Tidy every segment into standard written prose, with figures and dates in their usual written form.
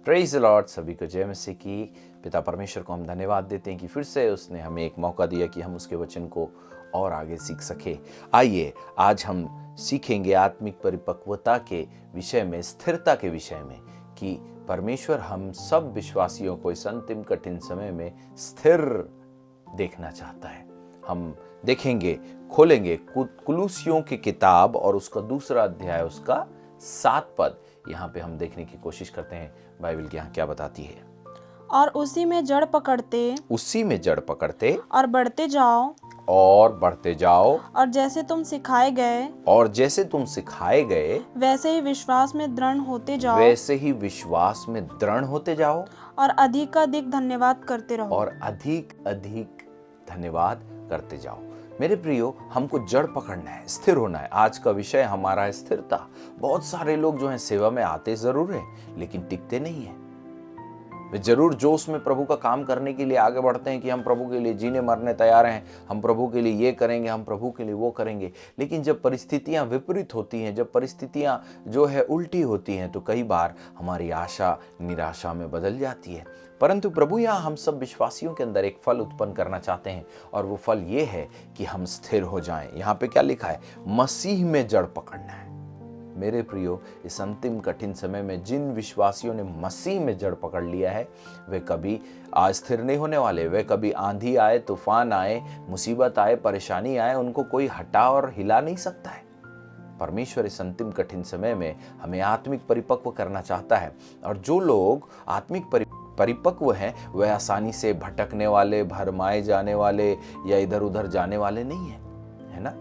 Praise the Lord. सभी को जय मसीह की। पिता परमेश्वर को हम धन्यवाद देते हैं कि फिर से उसने हमें एक मौका दिया कि हम उसके वचन को और आगे सीख सके। आइए आज हम सीखेंगे आत्मिक परिपक्वता के विषय में, स्थिरता के विषय में, कि परमेश्वर हम सब विश्वासियों को इस अंतिम कठिन समय में स्थिर देखना चाहता है। हम देखेंगे, खोलेंगे कुलूसियों की किताब और उसका दूसरा अध्याय, उसका 7 पद। यहाँ पे हम देखने की कोशिश करते हैं बाइबल की यहाँ क्या बताती है। और उसी में जड़ पकड़ते और बढ़ते जाओ और जैसे तुम सिखाए गए वैसे ही विश्वास में दृढ़ होते जाओ और अधिक अधिक धन्यवाद करते रहो। मेरे प्रियो, हमको जड़ पकड़ना है, स्थिर होना है। आज का विषय हमारा है स्थिरता। बहुत सारे लोग जो हैं सेवा में आते जरूर हैं लेकिन टिकते नहीं हैं। वे जरूर जोश में प्रभु का काम करने के लिए आगे बढ़ते हैं कि हम प्रभु के लिए जीने मरने तैयार हैं, हम प्रभु के लिए ये करेंगे, हम प्रभु के लिए वो करेंगे। लेकिन जब परिस्थितियां विपरीत होती हैं, जब परिस्थितियां जो है उल्टी होती हैं, तो कई बार हमारी आशा निराशा में बदल जाती है। परंतु प्रभु यहाँ हम सब विश्वासियों के अंदर एक फल उत्पन्न करना चाहते हैं और वो फल ये है कि हम स्थिर हो जाएं। यहाँ पे क्या लिखा है? मसीह में जड़ पकड़ना है। मेरे प्रियो, इस अंतिम कठिन समय में जिन विश्वासियों ने मसीह में जड़ पकड़ लिया है, वे कभी अस्थिर नहीं होने वाले। वे कभी आंधी आए, तूफान आए, मुसीबत आए, परेशानी आए, उनको कोई हटा और हिला नहीं सकता है। परमेश्वर इस अंतिम कठिन समय में हमें आत्मिक परिपक्व करना चाहता है। और जो लोग आत्मिक परिपक्व हैं, वह आसानी से भटकने वाले, भरमाए जाने वाले या इधर उधर जाने वाले नहीं है, है ना?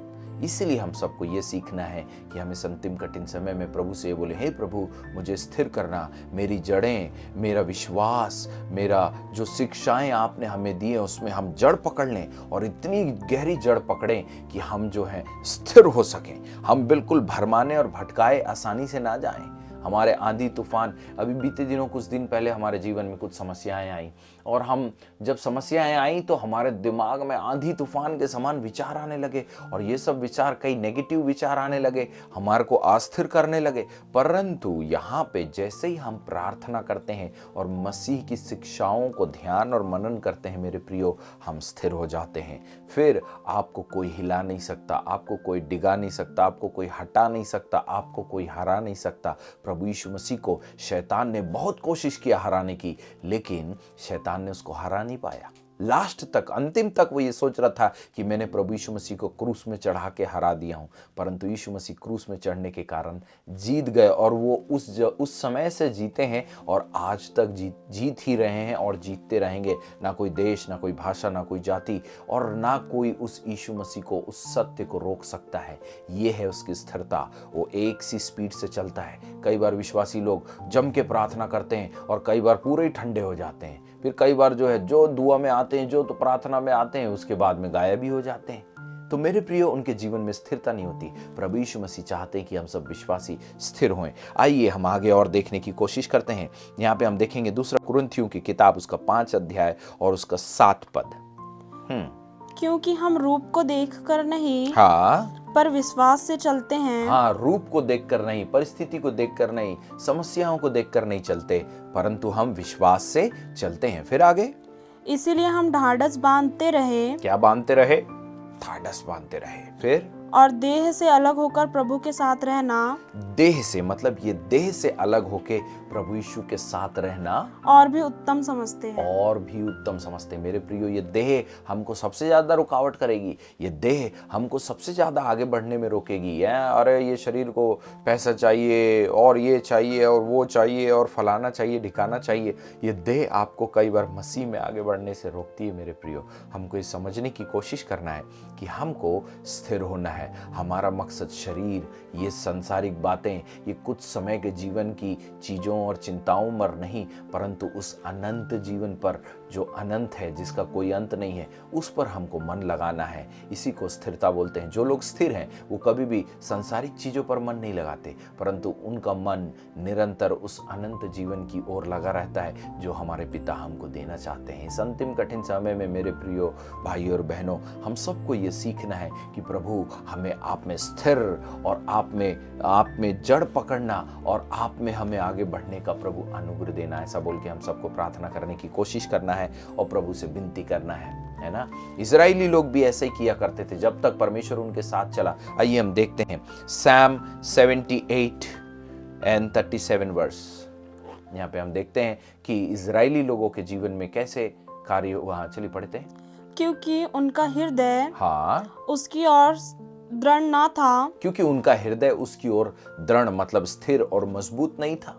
इसीलिए हम सबको ये सीखना है कि हम इस अंतिम कठिन समय में प्रभु से ये बोले, हे प्रभु, मुझे स्थिर करना, मेरी जड़ें, मेरा विश्वास, मेरा जो शिक्षाएं आपने हमें दी है उसमें हम जड़ पकड़ लें और इतनी गहरी जड़ पकड़ें कि हम जो हैं स्थिर हो सकें। हम बिल्कुल भरमाने और भटकाए आसानी से ना जाएं। हमारे आंधी तूफान, अभी बीते दिनों कुछ दिन पहले हमारे जीवन में कुछ समस्याएं आई, और हम जब समस्याएं आई तो हमारे दिमाग में आंधी तूफान के समान विचार आने लगे, और ये सब विचार, कई नेगेटिव विचार आने लगे, हमारे को अस्थिर करने लगे। परंतु यहाँ पे जैसे ही हम प्रार्थना करते हैं और मसीह की शिक्षाओं को ध्यान और मनन करते हैं, मेरे प्रियो, हम स्थिर हो जाते हैं। फिर आपको कोई हिला नहीं सकता, आपको कोई डिगा नहीं सकता, आपको कोई हटा नहीं सकता, आपको कोई हरा नहीं सकता। प्रभु यीशु मसीह को शैतान ने बहुत कोशिश किया हराने की, लेकिन शैतान ने उसको हरा नहीं पाया। लास्ट तक, अंतिम तक वो ये सोच रहा था कि मैंने प्रभु यीशु मसीह को क्रूस में चढ़ा के हरा दिया हूं, परंतु यीशु मसीह क्रूस में चढ़ने के कारण जीत गए, और वो उस समय से जीते हैं और आज तक जीत ही रहे हैं और जीतते रहेंगे। ना कोई देश, ना कोई भाषा, ना कोई जाति, और ना कोई उस यीशु मसीह को, उस सत्य को रोक सकता है। ये है उसकी स्थिरता। वो एक सी स्पीड से चलता है। कई बार विश्वासी लोग जम के प्रार्थना करते हैं और कई बार पूरे ही ठंडे हो जाते हैं। फिर कई बार जो है, जो दुआ में आते हैं, जो तो प्रार्थना में आते हैं, उसके बाद में गायब भी हो जाते हैं। तो मेरे प्रियो, उनके जीवन में स्थिरता नहीं होती। प्रभु यीशु मसीह चाहते हैं कि हम सब विश्वासी स्थिर हों। आइए हम आगे और देखने की कोशिश करते हैं। यहाँ पे हम देखेंगे दूसरा कुरिन्थियों की किताब, उसका 5 अध्याय और उसका 7 पद। क्योंकि हम रूप को देखकर नहीं, पर विश्वास से चलते हैं। रूप को देखकर नहीं, परिस्थिति को देखकर नहीं, समस्याओं को देखकर नहीं चलते, परंतु हम विश्वास से चलते हैं। फिर आगे, इसीलिए हम ढाढ़स बांधते रहे। क्या बांधते रहे? ढाढ़स बांधते रहे। फिर, और देह से अलग होकर प्रभु के साथ रहना। देह से मतलब ये देह से अलग होके प्रभु यीशु के साथ रहना और भी उत्तम समझते हैं। मेरे प्रियो, ये देह हमको सबसे ज्यादा रुकावट करेगी। ये देह हमको सबसे ज्यादा आगे बढ़ने में रोकेगी। अरे ये शरीर को पैसा चाहिए और ये चाहिए और वो चाहिए और फलाना चाहिए, ढिकाना चाहिए। ये देह आपको कई बार मसीह में आगे बढ़ने से रोकती है। मेरे प्रियो, हमको ये समझने की कोशिश करना है कि हमको स्थिर होना है। हमारा मकसद शरीर, ये सांसारिक बातें, ये कुछ समय के जीवन की चीजों और चिंताओं पर नहीं, परंतु उस अनंत जीवन पर, जो अनंत है, जिसका कोई अंत नहीं है, उस पर हमको मन लगाना है। इसी को स्थिरता बोलते हैं। जो लोग स्थिर हैं वो कभी भी सांसारिक चीजों पर मन नहीं लगाते, परंतु उनका मन निरंतर उस अनंत जीवन की ओर लगा रहता है जो हमारे पिता हमको देना चाहते हैं। इस अंतिम कठिन समय में मेरे प्रियो भाइयों और बहनों, हम सबको ये सीखना है कि प्रभु हमें आप में स्थिर और आप में जड़ पकड़ना और आप में हमें आगे बढ़ने का प्रभु अनुग्रह देना। ऐसा बोल के हम सबको प्रार्थना करने की कोशिश करना है और प्रभु से विनती करना है ना। इजरायली लोग भी ऐसे ही किया करते थे जब तक परमेश्वर उनके साथ चला। आइए हम देखते हैं Psalm 78 and 37 वर्स। यहाँ पे हम देखते हैं कि इजरायली लोगों के जीवन में कैसे कार्य हुआ। चलिए पढ़ते हैं। क्योंकि उनका हृदय हाँ, उसकी ओर दृढ़ ना था, क्योंकि उनका हृदय उसकी ओर दृढ़ मतलब स्थिर और मजबूत नहीं था,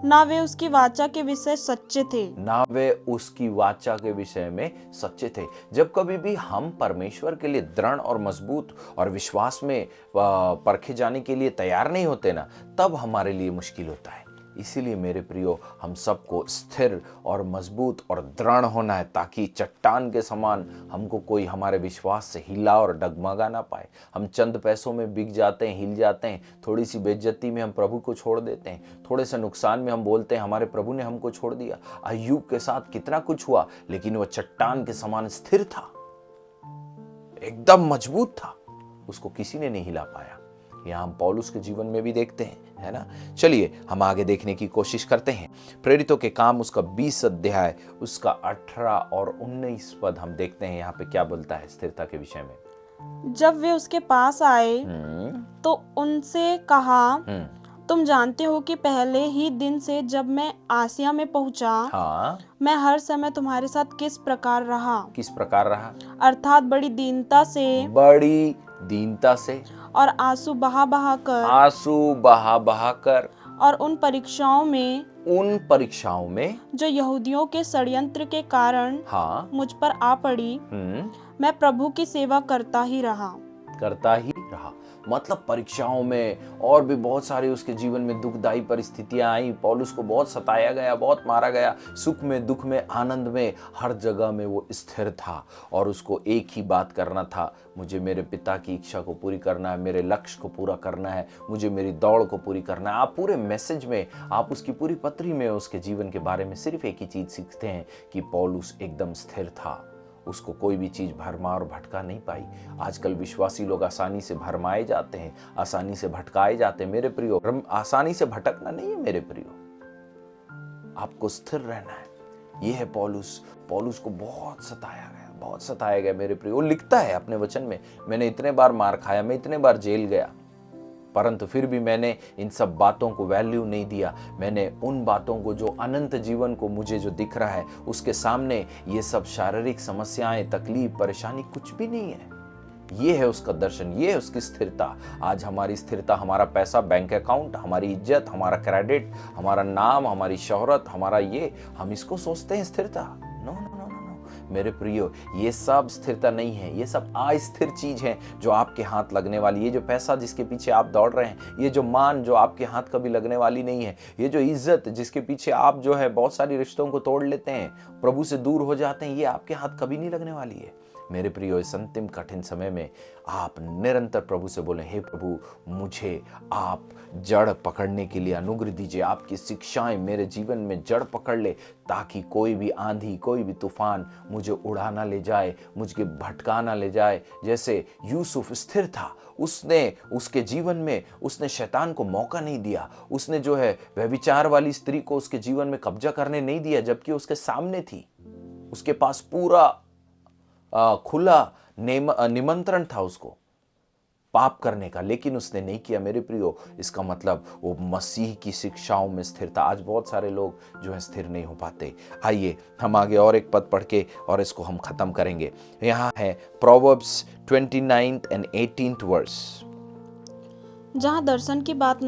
ना वे उसकी वाचा के विषय सच्चे थे। ना वे उसकी वाचा के विषय में सच्चे थे। जब कभी भी हम परमेश्वर के लिए दृढ़ और मजबूत और विश्वास में परखे जाने के लिए तैयार नहीं होते ना, तब हमारे लिए मुश्किल होता है। इसीलिए मेरे प्रियो, हम सबको स्थिर और मजबूत और दृढ़ होना है ताकि चट्टान के समान हमको कोई हमारे विश्वास से हिला और डगमगा ना पाए। हम चंद पैसों में बिक जाते हैं, हिल जाते हैं, थोड़ी सी बेइज्जती में हम प्रभु को छोड़ देते हैं, थोड़े से नुकसान में हम बोलते हैं हमारे प्रभु ने हमको छोड़ दिया। अय्यूब के साथ कितना कुछ हुआ, लेकिन वह चट्टान के समान स्थिर था, एकदम मजबूत था, उसको किसी ने नहीं हिला पाया। यह हम पौलुस के जीवन में भी देखते हैं, है ना। चलिए हम आगे देखने की कोशिश करते हैं। प्रेरितों के काम उसका 20 अध्याय उसका 18 और 19 पद हम देखते हैं। यहाँ पे क्या बोलता है स्थिरता के विषय में। जब वे उसके पास आए तो उनसे कहा, तुम जानते हो कि पहले ही दिन से जब मैं आसिया में पहुंचा, हाँ, मैं हर समय तुम्हारे साथ किस प्रकार रहा, किस प्रकार रहा, अर्थात बड़ी दीनता से और आंसू बहा बहा कर और उन परीक्षाओं में जो यहूदियों के षड्यंत्र के कारण हाँ, मुझ पर आ पड़ी, मैं प्रभु की सेवा करता ही रहा। मतलब परीक्षाओं में और भी बहुत सारी उसके जीवन में दुखदायी परिस्थितियां आई। पौलुस को बहुत सताया गया, बहुत मारा गया, सुख में, दुख में, आनंद में, हर जगह में वो स्थिर था और उसको एक ही बात करना था, मुझे मेरे पिता की इच्छा को पूरी करना है, मेरे लक्ष्य को पूरा करना है, मुझे मेरी दौड़ को पूरी करना है। आप पूरे मैसेज में, आप उसकी पूरी पत्री में उसके जीवन के बारे में सिर्फ एक ही चीज सीखते हैं कि पौलुस एकदम स्थिर था, उसको कोई भी चीज भरमा और भटका नहीं पाई। आजकल विश्वासी लोग आसानी से भरमाए जाते हैं, आसानी से भटकाए जाते हैं। मेरे प्रियो, आसानी से भटकना नहीं है मेरे प्रियो, आपको स्थिर रहना है। यह है पौलुस को बहुत सताया गया मेरे प्रियो। वो लिखता है अपने वचन में, मैंने इतने बार मार खाया, मैं इतने बार जेल गया, परंतु फिर भी मैंने इन सब बातों को वैल्यू नहीं दिया। मैंने उन बातों को, जो अनंत जीवन को मुझे जो दिख रहा है, उसके सामने ये सब शारीरिक समस्याएं, तकलीफ, परेशानी कुछ भी नहीं है। ये है उसका दर्शन, ये है उसकी स्थिरता। आज हमारी स्थिरता, हमारा पैसा, बैंक अकाउंट, हमारी इज्जत, हमारा क्रेडिट, हमारा नाम, हमारी शोहरत, हमारा ये, हम इसको सोचते हैं स्थिरता। नो नो नो नो मेरे प्रियो, ये सब स्थिरता नहीं है। ये सब अस्थिर चीज है जो आपके हाथ लगने वाली। ये जो पैसा जिसके पीछे आप दौड़ रहे हैं, ये जो मान जो आपके हाथ कभी लगने वाली नहीं है, ये जो इज्जत जिसके पीछे आप जो है बहुत सारी रिश्तों को तोड़ लेते हैं, प्रभु से दूर हो जाते हैं, ये आपके हाथ कभी नहीं लगने वाली है। मेरे प्रियो, इस अंतिम कठिन समय में आप निरंतर प्रभु से बोलें, हे प्रभु, मुझे आप जड़ पकड़ने के लिए अनुग्रह दीजिए। आपकी शिक्षाएं मेरे जीवन में जड़ पकड़ ले, ताकि कोई भी आंधी, कोई भी तूफान मुझे उड़ा ना ले जाए, मुझे भटका ना ले जाए। जैसे यूसुफ स्थिर था, उसके जीवन में उसने शैतान को मौका नहीं दिया, उसने जो है व्यभिचार वाली स्त्री को उसके जीवन में कब्जा करने नहीं दिया, जबकि उसके सामने थी, उसके पास पूरा खुला निमंत्रण था उसको पाप करने का, लेकिन उसने नहीं किया। मेरे प्रियो, इसका मतलब वो मसीह की शिक्षाओं में स्थिर था। आज बहुत सारे लोग जो है स्थिर नहीं हो पाते। आइए हम आगे और एक पद पढ़ के और इसको हम खत्म करेंगे। यहाँ है प्रोवर्ब्स 29 and 18 वर्स। जहाँ दर्शन की बात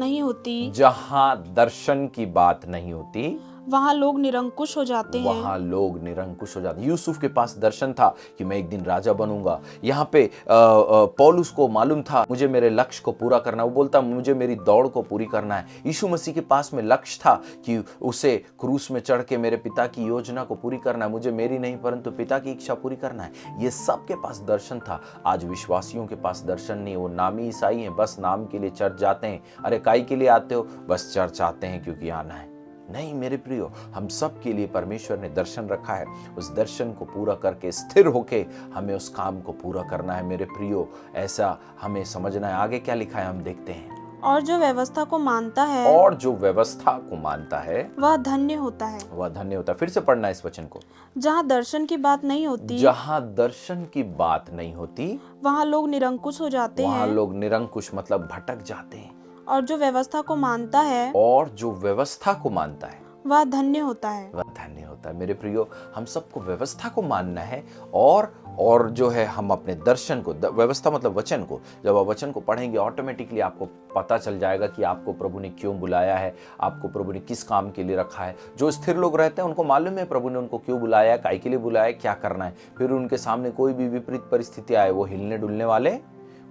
नहीं होती, वहाँ लोग निरंकुश हो जाते हैं। यूसुफ के पास दर्शन था कि मैं एक दिन राजा बनूंगा। यहाँ पे पौलुस को मालूम था मुझे मेरे लक्ष्य को पूरा करना। वो बोलता मुझे मेरी दौड़ को पूरी करना है। यीशु मसीह के पास में लक्ष्य था कि उसे क्रूस में चढ़ के मेरे पिता की योजना को पूरी करना है। मुझे मेरी नहीं परंतु पिता की इच्छा पूरी करना है। ये सबके पास दर्शन था। आज विश्वासियों के पास दर्शन नहीं। वो नामी ईसाई हैं, बस नाम के लिए चर्च जाते हैं। अरे काई के लिए आते हो? बस चर्च आते हैं क्योंकि आना है। नहीं मेरे प्रियो, हम सब के लिए परमेश्वर ने दर्शन रखा है। उस दर्शन को पूरा करके स्थिर होके हमें उस काम को पूरा करना है मेरे प्रियो। ऐसा हमें समझना है। आगे क्या लिखा है हम देखते हैं। और जो व्यवस्था को मानता है और जो व्यवस्था को मानता है वह धन्य होता है। वह धन्य होता है। फिर से पढ़ना इस वचन को। जहाँ दर्शन की बात नहीं होती जहां दर्शन की बात नहीं होती वहाँ लोग निरंकुश हो जाते वहां हैं। लोग निरंकुश मतलब भटक जाते हैं। और जो व्यवस्था को मानता है और जो व्यवस्था को मानता है वह धन्य होता है। वह धन्य होता है। मेरे प्रियो, हम सबको व्यवस्था को मानना है और जो है हम अपने दर्शन को, व्यवस्था मतलब वचन को, जब आप वचन को पढ़ेंगे ऑटोमेटिकली आपको पता चल जाएगा कि आपको प्रभु ने क्यों बुलाया है, आपको प्रभु ने किस काम के लिए रखा है। जो स्थिर लोग रहते हैं उनको मालूम है प्रभु ने उनको क्यों बुलाया है, काय के लिए बुलाया है, क्या करना है। फिर उनके सामने कोई भी विपरीत परिस्थिति आए वो हिलने डुलने वाले,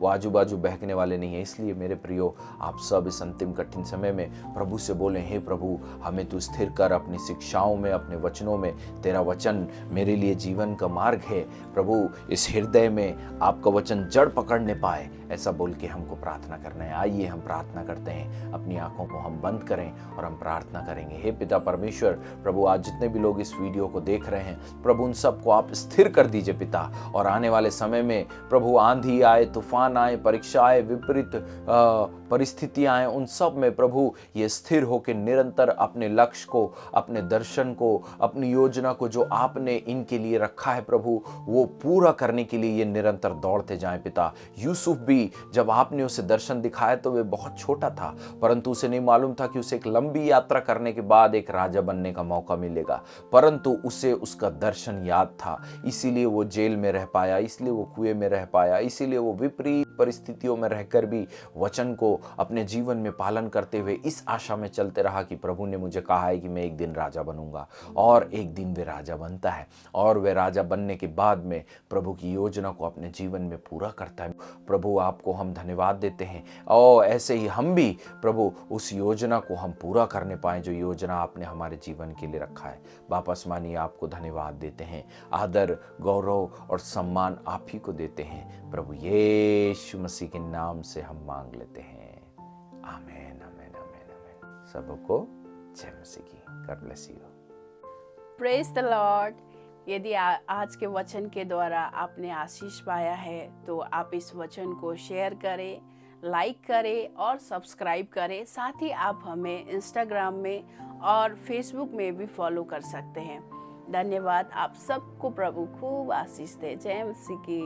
वो आजू बाजू बहकने वाले नहीं है। इसलिए मेरे प्रियो, आप सब इस अंतिम कठिन समय में प्रभु से बोलें, हे प्रभु हमें तू स्थिर कर अपनी शिक्षाओं में, अपने वचनों में। तेरा वचन मेरे लिए जीवन का मार्ग है। प्रभु इस हृदय में आपका वचन जड़ पकड़ने पाए, ऐसा बोल के हमको प्रार्थना करना है। आइए हम प्रार्थना करते हैं। अपनी आंखों को हम बंद करें और हम प्रार्थना करेंगे। हे पिता परमेश्वर, प्रभु आज जितने भी लोग इस वीडियो को देख रहे हैं प्रभु, उन सबको आप स्थिर कर दीजिए पिता। और आने वाले समय में प्रभु आंधी आए, तूफान आए, परीक्षा आए, विपरीत परिस्थितियां आए, उन सब में प्रभु ये स्थिर होकर निरंतर अपने लक्ष्य को, अपने दर्शन को, अपनी योजना को जो आपने इनके लिए रखा है प्रभु, वो पूरा करने के लिए ये निरंतर दौड़ते जाएं पिता। यूसुफ भी जब आपने उसे दर्शन दिखाया तो वे बहुत छोटा था, परंतु उसे नहीं मालूम था कि उसे एक लंबी यात्रा करने के बाद एक राजा बनने का मौका मिलेगा, परंतु उसे उसका दर्शन याद था। इसीलिए वो जेल में रह पाया, इसलिए वो कुएं में रह पाया, इसीलिए वो विपरीत परिस्थितियों में रहकर भी वचन को अपने जीवन में पालन करते हुए इस आशा में चलते रहा कि प्रभु ने मुझे कहा है कि मैं एक दिन राजा बनूंगा। और एक दिन वे राजा बनता है और वे राजा बनने के बाद में प्रभु की योजना को अपने जीवन में पूरा करता है। प्रभु आपको हम धन्यवाद देते हैं और ऐसे ही हम भी प्रभु उस योजना को हम पूरा करने पाएं जो योजना आपने हमारे जीवन के लिए रखा है। वापस मानिए, आपको धन्यवाद देते हैं, आदर गौरव और सम्मान आप ही को देते हैं। प्रभु यीशु मसीह के नाम से हम मांग लेते हैं। आमीन आमीन आमीन आमीन। सबको जय मसीह की। God bless you. Praise the Lord. यदि आज के वचन के द्वारा आपने आशीष पाया है तो आप इस वचन को शेयर करें, लाइक करें और सब्सक्राइब करें। साथ ही आप हमें इंस्टाग्राम में और फेसबुक में भी फॉलो कर सकते हैं। धन्यवाद। आप सबको प्रभु खूब आशीष दे। जय मसीह की।